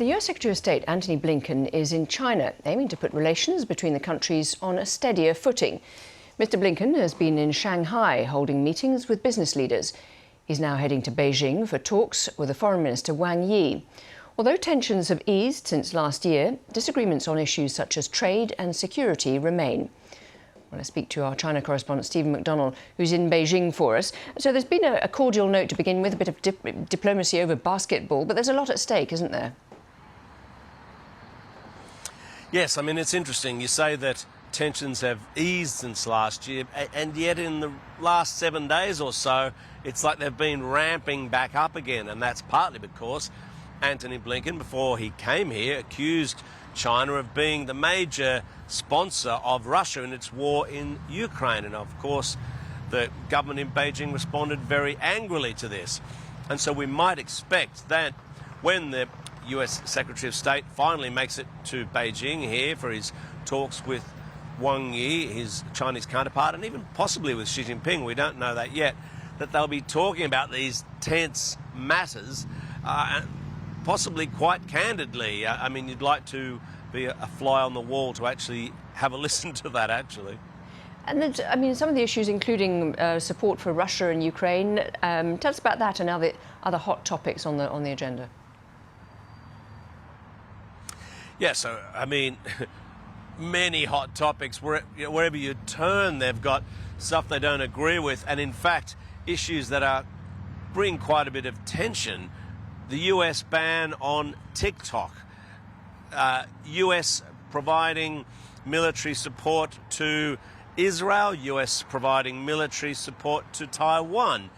The US Secretary of State, Antony Blinken, is in China, aiming to put relations between the countries on a steadier footing. Mr. Blinken has been in Shanghai holding meetings with business leaders. He's now heading to Beijing for talks with the Foreign Minister Wang Yi. Although tensions have eased since last year, disagreements on issues such as trade and security remain. Well, I speak to our China correspondent, Stephen McDonnell, who's in Beijing for us. So there's been a cordial note to begin with, a bit of diplomacy over basketball, but there's a lot at stake, isn't there? Yes, I mean, it's interesting. You say that tensions have eased since last year, and yet in the last 7 days or so, it's like they've been ramping back up again. And that's partly because Antony Blinken, before he came here, accused China of being the major sponsor of Russia in its war in Ukraine. And of course, the government in Beijing responded very angrily to this. And so we might expect that when the US Secretary of State finally makes it to Beijing here for his talks with Wang Yi, his Chinese counterpart, and even possibly with Xi Jinping, we don't know that yet, that they'll be talking about these tense matters, possibly quite candidly. I mean, you'd like to be a fly on the wall to actually have a listen to that, actually. And I mean, some of the issues, including support for Russia and Ukraine. Tell us about that and other hot topics on the agenda. Yeah, so, I mean, many hot topics. Wherever you turn, they've got stuff they don't agree with, and in fact, issues that bring quite a bit of tension. The US ban on TikTok, US providing military support to Israel, US providing military support to Taiwan,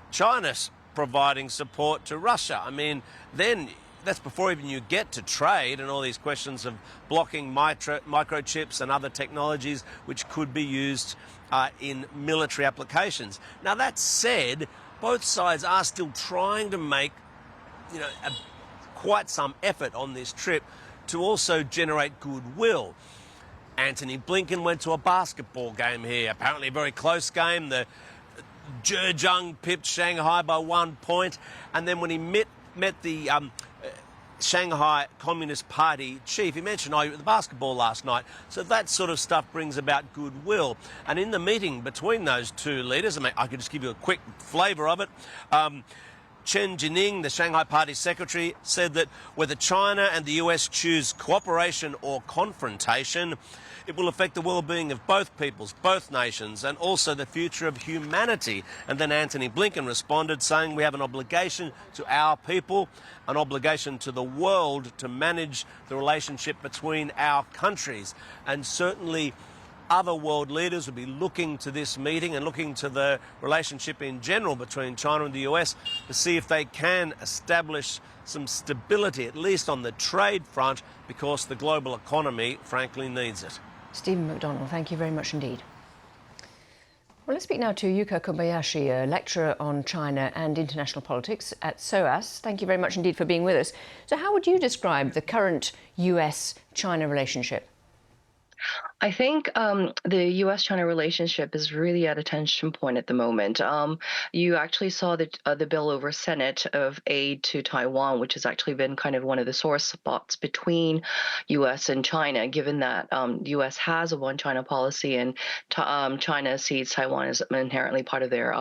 China providing support to Russia. I mean, then that's before even you get to trade and all these questions of blocking microchips and other technologies which could be used in military applications. Now, that said, both sides are still trying to make, quite some effort on this trip to also generate goodwill. Antony Blinken went to a basketball game here, apparently a very close game. The Zhejiang pipped Shanghai by 1 point, and then when he met the Shanghai Communist Party chief, he mentioned, you were at the basketball last night. So that sort of stuff brings about goodwill. And in the meeting between those two leaders, I could just give you a quick flavour of it. Chen Jining, the Shanghai Party secretary, said that whether China and the US choose cooperation or confrontation, it will affect the well-being of both peoples, both nations, and also the future of humanity. And then Antony Blinken responded, saying we have an obligation to our people, an obligation to the world to manage the relationship between our countries. And certainly other world leaders will be looking to this meeting and looking to the relationship in general between China and the US to see if they can establish some stability, at least on the trade front, because the global economy, frankly, needs it. Stephen McDonnell, thank you very much indeed. Well, let's speak now to Yuka Kobayashi, a lecturer on China and international politics at SOAS. Thank you very much indeed for being with us. So how would you describe the current US-China relationship? I think the U.S.-China relationship is really at a tension point at the moment. You actually saw the bill over Senate of aid to Taiwan, which has actually been kind of one of the sore spots between U.S. and China, given that the U.S. has a one-China policy and China sees Taiwan as inherently part of their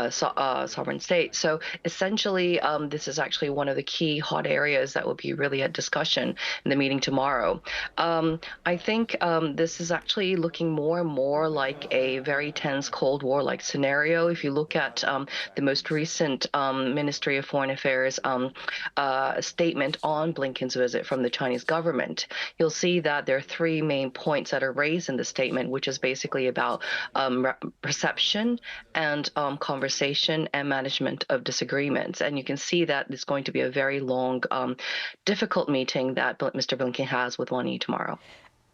sovereign state. So essentially, this is actually one of the key hot areas that will be really at discussion in the meeting tomorrow. I think this is actually looking more and more like a very tense Cold War-like scenario. If you look at the most recent Ministry of Foreign Affairs statement on Blinken's visit from the Chinese government, you'll see that there are three main points that are raised in the statement, which is basically about perception and conversation and management of disagreements. And you can see that it's going to be a very long, difficult meeting that Mr. Blinken has with Wang Yi tomorrow.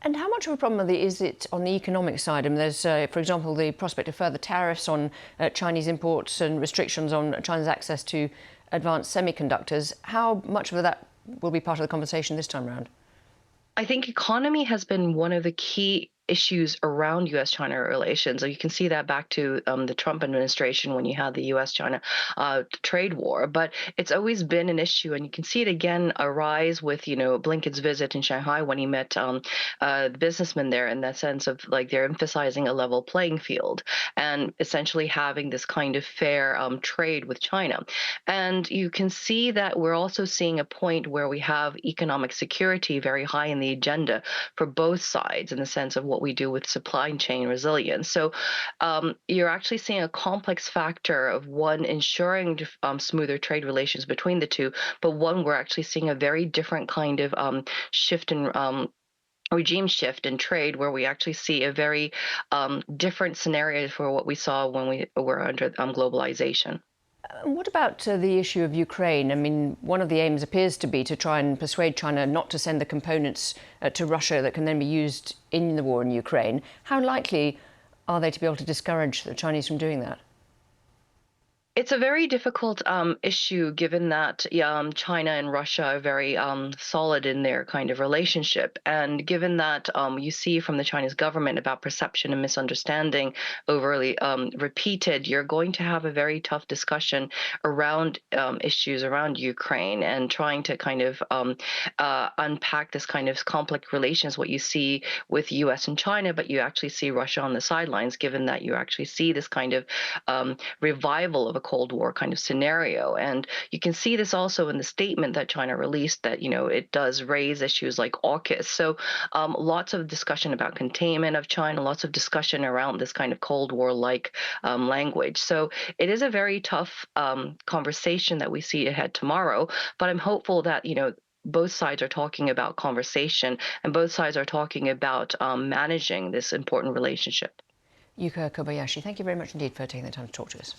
And how much of a problem is it on the economic side? I mean, there's, for example, the prospect of further tariffs on Chinese imports and restrictions on China's access to advanced semiconductors. How much of that will be part of the conversation this time around? I think economy has been one of the key issues around U.S.-China relations. So you can see that back to the Trump administration when you had the U.S.-China trade war. But it's always been an issue, and you can see it again arise with Blinken's visit in Shanghai when he met the businessmen there, in that sense of like they're emphasizing a level playing field and essentially having this kind of fair trade with China. And you can see that we're also seeing a point where we have economic security very high in the agenda for both sides in the sense of what we do with supply chain resilience. So you're actually seeing a complex factor of one ensuring smoother trade relations between the two, but one we're actually seeing a very different kind of shift in regime shift in trade, where we actually see a very different scenario for what we saw when we were under globalization. What about the issue of Ukraine? I mean, one of the aims appears to be to try and persuade China not to send the components to Russia that can then be used in the war in Ukraine. How likely are they to be able to discourage the Chinese from doing that? It's a very difficult issue given that China and Russia are very solid in their kind of relationship. And given that you see from the Chinese government about perception and misunderstanding overly repeated, you're going to have a very tough discussion around issues around Ukraine and trying to kind of unpack this kind of complex relations, what you see with US and China, but you actually see Russia on the sidelines, given that you actually see this kind of revival of a Cold War kind of scenario. And you can see this also in the statement that China released that, it does raise issues like AUKUS. So lots of discussion about containment of China, lots of discussion around this kind of Cold War-like language. So it is a very tough conversation that we see ahead tomorrow, but I'm hopeful that, both sides are talking about conversation and both sides are talking about managing this important relationship. Yuka Kobayashi, thank you very much indeed for taking the time to talk to us.